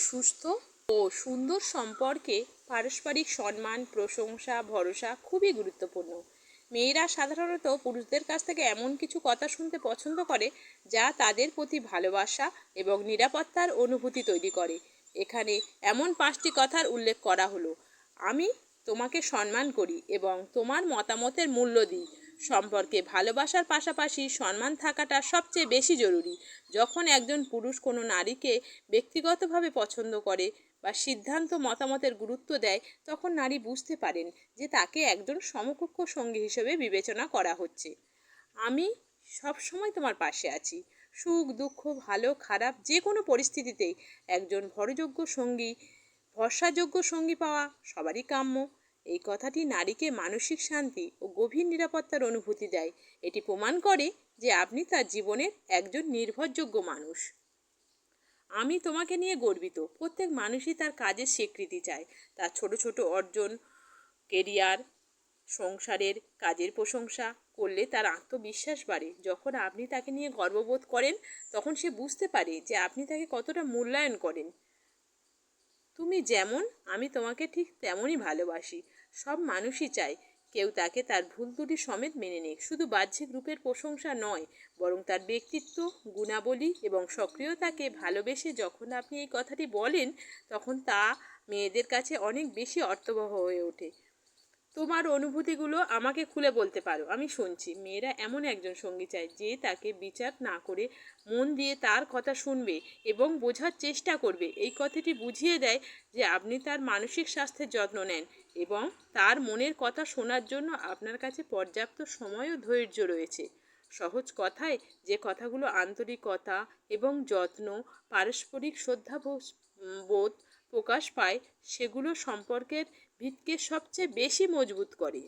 সুস্থ ও সুন্দর সম্পর্কে পারস্পরিক সম্মান, প্রশংসা, ভরসা খুবই গুরুত্বপূর্ণ। মেয়েরা সাধারণত পুরুষদের কাছ থেকে এমন কিছু কথা শুনতে পছন্দ করে যা তাদের প্রতি ভালোবাসা এবং নিরাপত্তার অনুভূতি তৈরি করে। এখানে এমন 5টি কথার উল্লেখ করা হলো: আমি তোমাকে সম্মান করি এবং তোমার মতামতের মূল্য দিই। সম্পর্কে ভালোবাসার পাশাপাশি সম্মান থাকাটা সবচেয়ে বেশি জরুরি। যখন একজন পুরুষ কোনো নারীকে ব্যক্তিগতভাবে পছন্দ করে বা সিদ্ধান্ত মতামতের গুরুত্ব দেয়, তখন নারী বুঝতে পারেন যে তাকে একজন সমকক্ষ সঙ্গী হিসেবে বিবেচনা করা হচ্ছে। আমি সব সময় তোমার পাশে আছি। সুখ দুঃখ, ভালো খারাপ যে কোনো পরিস্থিতিতেই একজন ভরসাযোগ্য সঙ্গী পাওয়া সবারই কাম্য। এই কথাটি নারীকে মানসিক শান্তি ও গভীর নিরাপত্তার অনুভূতি দেয়। এটি প্রমাণ করে যে আপনি তার জীবনের একজন নির্ভরযোগ্য মানুষ। আমি তোমাকে নিয়ে গর্বিত। প্রত্যেক মানুষই তার কাজের স্বীকৃতি চায়। তার ছোট ছোট অর্জন, কেরিয়ার, সংসারের কাজের প্রশংসা করলে তার আত্মবিশ্বাস বাড়ে। যখন আপনি তাকে নিয়ে গর্ববোধ করেন, তখন সে বুঝতে পারে যে আপনি তাকে কতটা মূল্যায়ন করেন। তুমি যেমন, আমি তোমাকে ঠিক তেমনই ভালোবাসি। সব মানুষই চায় কেউ তাকে তার ভুল ত্রুটি সমেত মেনে নিক। শুধু বাহ্যিক রূপের প্রশংসা নয়, বরং তার ব্যক্তিত্ব, গুণাবলী এবং সক্রিয়তাকে ভালোবেসে যখন আপনি এই কথাটি বলেন, তখন তা মেয়েদের কাছে অনেক বেশি অর্থবহ হয়ে ওঠে। তোমার অনুভূতিগুলো আমাকে খুলে বলতে পারো, আমি শুনছি। মেয়েরা এমন একজন সঙ্গী চায় যে তাকে বিচার না করে মন দিয়ে তার কথা শুনবে এবং বোঝার চেষ্টা করবে। এই কথাটি বুঝিয়ে দেয় যে আপনি তার মানসিক স্বাস্থ্যের যত্ন নেন এবং তার মনের কথা শোনার জন্য আপনার কাছে পর্যাপ্ত সময় ও ধৈর্য রয়েছে। সহজ কথায় যে কথাগুলো আন্তরিকতা এবং যত্ন, পারস্পরিক শ্রদ্ধাবোধ প্রকাশ পায়, সেগুলো সম্পর্কের ভিতকে সবচেয়ে বেশি মজবুত করে।